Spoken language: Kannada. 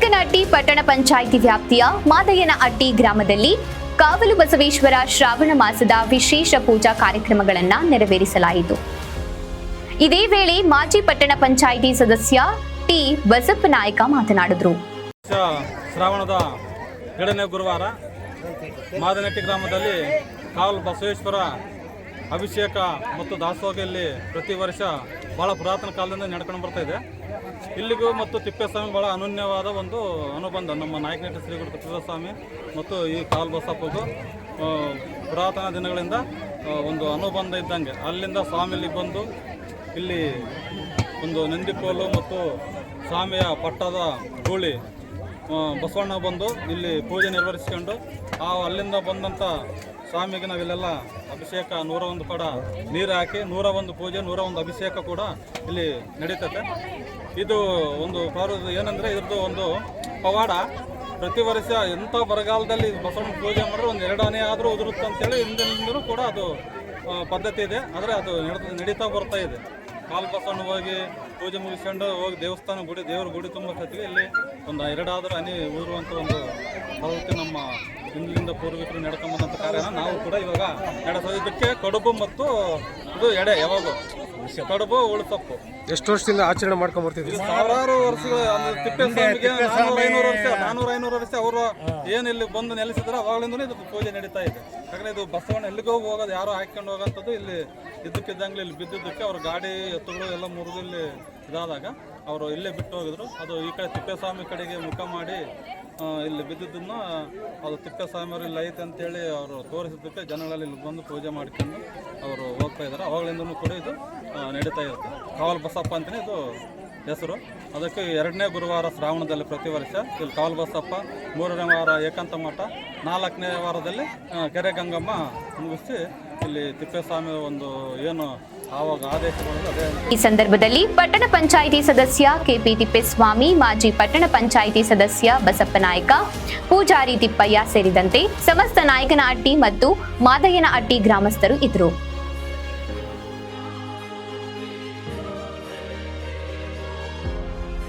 ನಾಯಕನಹಟ್ಟಿ ಪಟ್ಟಣ ಪಂಚಾಯಿತಿ ವ್ಯಾಪ್ತಿಯ ಮಾದಯ್ಯನಹಟ್ಟಿ ಗ್ರಾಮದಲ್ಲಿ ಕಾವಲು ಬಸವೇಶ್ವರ ಶ್ರಾವಣ ಮಾಸದ ವಿಶೇಷ ಪೂಜಾ ಕಾರ್ಯಕ್ರಮಗಳನ್ನು ನೆರವೇರಿಸಲಾಯಿತು. ಇದೇ ವೇಳೆ ಮಾಜಿ ಪಟ್ಟಣ ಪಂಚಾಯಿತಿ ಸದಸ್ಯ ಟಿ ಬಸಪ್ಪನಾಯಕ ಮಾತನಾಡಿದರು. ಶ್ರಾವಣದ 2ನೇ ಗುರುವಾರ ಮಾದಯ್ಯನಹಟ್ಟಿ ಗ್ರಾಮದಲ್ಲಿ ಕಾವಲು ಬಸವೇಶ್ವರ ಅಭಿಷೇಕ ಮತ್ತು ದಾಸೋಹದಲ್ಲಿ ಪ್ರತಿ ವರ್ಷ ಭಾಳ ಪುರಾತನ ಕಾಲದಿಂದ ನಡ್ಕೊಂಡು ಬರ್ತಾ ಇದೆ. ಇಲ್ಲಿಗೂ ಮತ್ತು ತಿಪ್ಪೇಸ್ವಾಮಿ ಭಾಳ ಅನನ್ಯವಾದ ಒಂದು ಅನುಬಂಧ. ನಮ್ಮ ನಾಯಕನಹಟ್ಟಿ ಶ್ರೀ ಗುರು ತಿಪ್ಪೇಸ್ವಾಮಿ ಮತ್ತು ಈ ಕಾವಲು ಬಸಪ್ಪಗೂ ಪುರಾತನ ದಿನಗಳಿಂದ ಒಂದು ಅನುಬಂಧ ಇದ್ದಂಗೆ. ಅಲ್ಲಿಂದ ಸ್ವಾಮಿಯಲ್ಲಿ ಬಂದು ಇಲ್ಲಿ ಒಂದು ನಂದಿಕೋಲು ಮತ್ತು ಸ್ವಾಮಿಯ ಪಟ್ಟದ ಗೂಳಿ ಬಸವಣ್ಣ ಬಂದು ಇಲ್ಲಿ ಪೂಜೆ ನೆರವೇರಿಸ್ಕೊಂಡು ಅಲ್ಲಿಂದ ಬಂದಂಥ ಸ್ವಾಮಿಗೆ ನಾವಿಲ್ಲೆಲ್ಲ ಅಭಿಷೇಕ 101 ಕೊಡ ನೀರು ಹಾಕಿ 101 ಪೂಜೆ 101 ಅಭಿಷೇಕ ಕೂಡ ಇಲ್ಲಿ ನಡೀತದೆ. ಇದು ಒಂದು ಏನಂದರೆ ಇದ್ರದ್ದು ಒಂದು ಪವಾಡ. ಪ್ರತಿ ವರ್ಷ ಎಂಥ ಬರಗಾಲದಲ್ಲಿ ಬಸವಣ್ಣ ಪೂಜೆ ಮಾಡಿದ್ರೆ ಒಂದು 2 ಆನೆ ಆದರೂ ಉದುರುತ್ತೆ ಅಂತೇಳಿ ಹಿಂದಿನಿಂದಲೂ ಕೂಡ ಅದು ಪದ್ಧತಿ ಇದೆ. ಆದರೆ ಅದು ನಡೀತಾ ಬರ್ತಾ ಇದೆ. ಕಾಲು ಬಸವಣ್ಣ ಹೋಗಿ ಪೂಜೆ ಮುಗಿಸ್ಕೊಂಡು ಹೋಗಿ ದೇವಸ್ಥಾನ ಗುಡಿ ದೇವ್ರ ಗುಡಿ ತುಂಬ ಸತ್ತಿಗೆ ಇಲ್ಲಿ ಒಂದು 2 ಆದರೂ ಹನಿ ಊರುವಂಥ ಒಂದು ಪದ್ಧತಿ ನಮ್ಮ ಹಿಂದಿನಿಂದ ಪೂರ್ವಿಕರು ನಡ್ಕೊಂಬಂದಂಥ ಕಾರ್ಯನ ನಾವು ಕೂಡ ಇವಾಗ ನಡೆಸೋದಕ್ಕೆ ಕಡುಬು ಮತ್ತು ಇದು ಎಡೆ ಯಾವಾಗ ಕಡುಬು ಉಳುಸಪ್ಪು ಎಷ್ಟು ವರ್ಷದಿಂದ ಆಚರಣೆ ಮಾಡ್ಕೊಂಡ್ ಬರ್ತಿದ್ವಿ. ಸಾವಿರಾರು ವರ್ಷಗಳ ತಿಪ್ಪೇಸ್ವಾಮಿಗೆ 400-500 ವರ್ಷ ಅವರು ಏನು ಇಲ್ಲಿ ಬಂದು ನೆಲೆಸಿದ್ರೆ ಅವಾಗಲಿಂದಲೂ ಇದು ಪೂಜೆ ನಡೀತಾ ಇದೆ. ಯಾಕಂದರೆ ಇದು ಬಸವಣ್ಣ ಎಲ್ಲಿಗೋ ಹೋಗೋದು ಯಾರೋ ಹಾಕ್ಕೊಂಡು ಹೋಗೋಂಥದ್ದು ಇಲ್ಲಿ ಇದ್ದಕ್ಕಿದ್ದಂಗೆ ಇಲ್ಲಿ ಬಿದ್ದಿದ್ದಕ್ಕೆ ಅವ್ರ ಗಾಡಿ ಎತ್ತುಗಳು ಎಲ್ಲ ಮುರಿದು ಇಲ್ಲಿ ಇದಾದಾಗ ಅವರು ಇಲ್ಲೇ ಬಿಟ್ಟು ಹೋಗಿದ್ರು. ಅದು ಈ ಕಡೆ ತಿಪ್ಪೇಸ್ವಾಮಿ ಕಡೆಗೆ ಮುಖ ಮಾಡಿ ಇಲ್ಲಿ ಬಿದ್ದಿದ್ದನ್ನು ಅದು ತಿಪ್ಪೇಸ್ವಾಮಿಯವರು ಇಲ್ಲಿ ಐತೆ ಅಂತೇಳಿ ಅವರು ತೋರಿಸಿದ್ದಕ್ಕೆ ಜನಗಳಲ್ಲಿ ಇಲ್ಲಿ ಬಂದು ಪೂಜೆ ಮಾಡ್ಕೊಂಡು ಅವರು ಹೋಗ್ತಾ ಇದ್ದಾರೆ. ಅವಾಗಲಿಂದನೂ ಕೂಡ ಇದು ನಡೀತಾ ಇರುತ್ತೆ. ಕಾವಲು ಬಸಪ್ಪ ಅಂತಲೇ ಇದು ಹೆಸರು. ಅದಕ್ಕೆ 2ನೇ ಗುರುವಾರ ಶ್ರಾವಣದಲ್ಲಿ ಪ್ರತಿ ವರ್ಷ ಇಲ್ಲಿ ಕಾವಲು ಬಸಪ್ಪ, 3ನೇ ವಾರ ಏಕಾಂತ ಮಠ, 4ನೇ ವಾರದಲ್ಲಿ ಕೆರೆ ಗಂಗಮ್ಮ ಮುಗಿಸಿ ಇಲ್ಲಿ ತಿಪ್ಪೇಸ್ವಾಮಿ ಒಂದು ಏನು ಆವಾಗ ಆದೇಶ ಮಾಡೋದು ಅದೇ. ಈ ಸಂದರ್ಭದಲ್ಲಿ ಪಟ್ಟಣ ಪಂಚಾಯಿತಿ ಸದಸ್ಯ ಕೆಪಿ ತಿಪ್ಪೇಸ್ವಾಮಿ, ಮಾಜಿ ಪಟ್ಟಣ ಪಂಚಾಯಿತಿ ಸದಸ್ಯ ಬಸಪ್ಪನಾಯಕ, ಪೂಜಾರಿ ತಿಪ್ಪಯ್ಯ ಸೇರಿದಂತೆ ಸಮಸ್ತ ನಾಯಕನಹಟ್ಟಿ ಮತ್ತು ಮಾದಯ್ಯನಹಟ್ಟಿ ಗ್ರಾಮಸ್ಥರು ಇದ್ದರು.